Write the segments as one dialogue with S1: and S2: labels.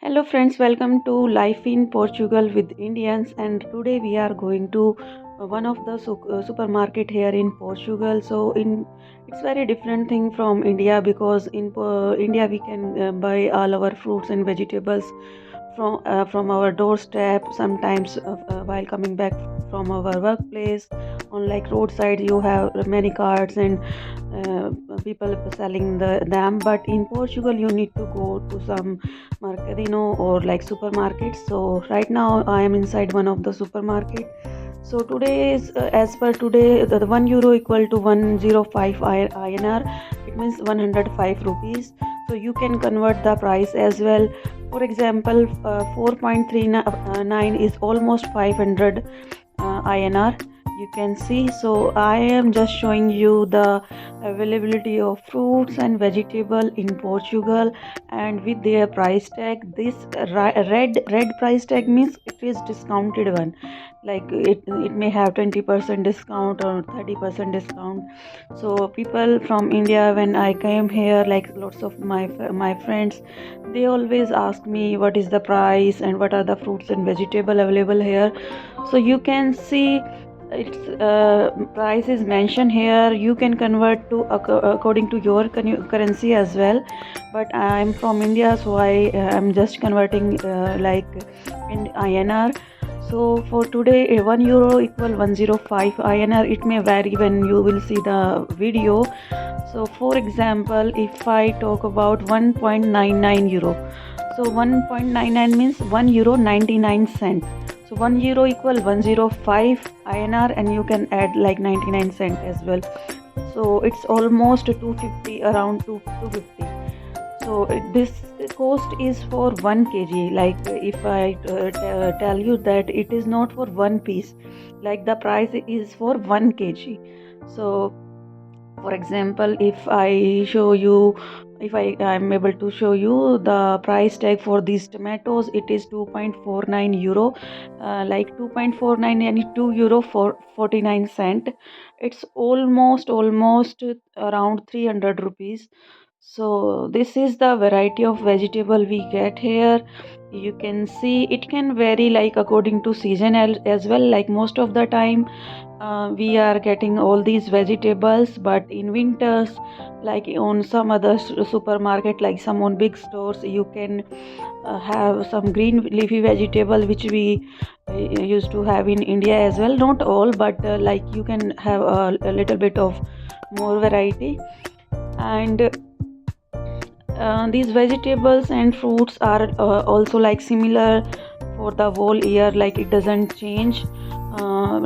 S1: Hello friends, welcome to Life in Portugal with Indians, and today we are going to one of the supermarket here in Portugal. It's very different thing from India because in India we can buy all our fruits and vegetables from our doorstep. Sometimes while coming back from our workplace, on like roadside you have many carts and uh, people selling them. But in Portugal you need to go to some mercadino or like supermarket. So right now I am inside one of the supermarket. So today is as per today the €1 equal to 105 INR. It means 105 rupees. So you can convert the price as well. For example, 4.39 is almost 500 INR. You can see. So I am just showing you the availability of fruits and vegetable in Portugal and with their price tag. This red price tag means it is discounted one, like it may have 20% discount or 30% discount. So people from India, when I came here, like lots of my friends, they always ask me what is the price and what are the fruits and vegetable available here. So you can see its price is mentioned here. You can convert to according to your currency as well, but I'm from India, so I am just converting like in INR. So for today, €1 equal 105 INR. It may vary when you will see the video. So for example, if I talk about 1.99 euro, so 1.99 means €1 99 cent. So €1 equal 105 INR, and you can add like 99 cent as well. So it's almost 250, around 250. So this cost is for 1 kg. Like if I tell you that it is not for one piece, like the price is for 1 kg. So for example, if I show you, if I'm able to show you the price tag for these tomatoes, it is €2.49, like 2.49 and €2 for 49 cent. It's almost around 300 rupees. So this is the variety of vegetable we get here. You can see it can vary like according to season as well. Like most of the time we are getting all these vegetables, but in winters, like on some other supermarket, like some on big stores, you can have some green leafy vegetable which we used to have in India as well. Not all, but like you can have a little bit of more variety. And these vegetables and fruits are also like similar for the whole year, like it doesn't change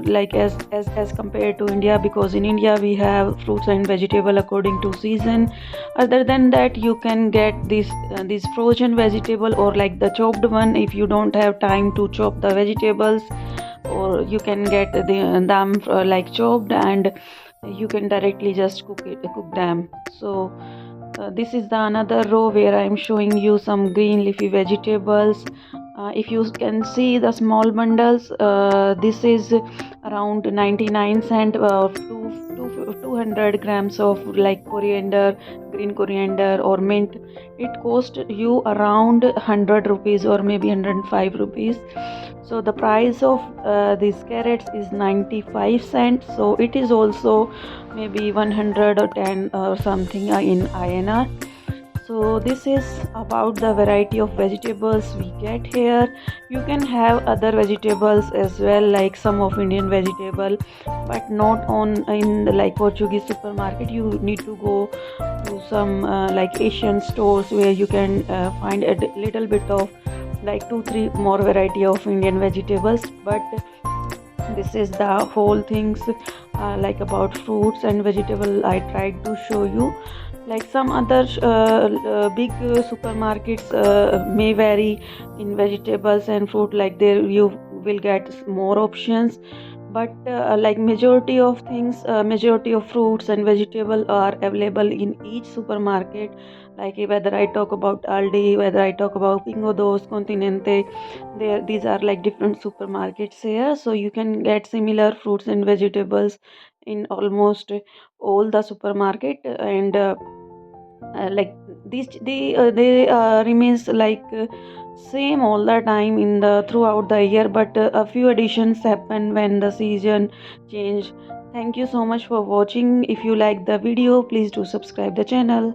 S1: like as compared to India, because in India we have fruits and vegetable according to season. Other than that, you can get this frozen vegetable or like the chopped one if you don't have time to chop the vegetables, or you can get them like chopped, and you can directly just cook them. So this is the another row where I am showing you some green leafy vegetables. If you can see the small bundles, this is around 99 cent of 200 grams of like coriander, green coriander or mint. It cost you around 100 rupees or maybe 105 rupees. So the price of these carrots is 95 cents. So it is also maybe 100 or 10 or something in INR. So this is about the variety of vegetables we get here. You can have other vegetables as well, like some of Indian vegetable, but not on in the like Portuguese supermarket. You need to go to some like Asian stores where you can find a little bit of like 2 3 more variety of Indian vegetables. But this is the whole things like about fruits and vegetable I tried to show you. Like some other big supermarkets may vary in vegetables and fruit, like there you will get more options. But like majority of things, majority of fruits and vegetable are available in each supermarket. Like whether I talk about Aldi, whether I talk about Pingo Dos, Continente, there these are like different supermarkets here. So you can get similar fruits and vegetables in almost all the supermarket. And like they remains like same all the time in the throughout the year, but a few additions happen when the season change. Thank you so much for watching. If you like the video, please do subscribe the channel.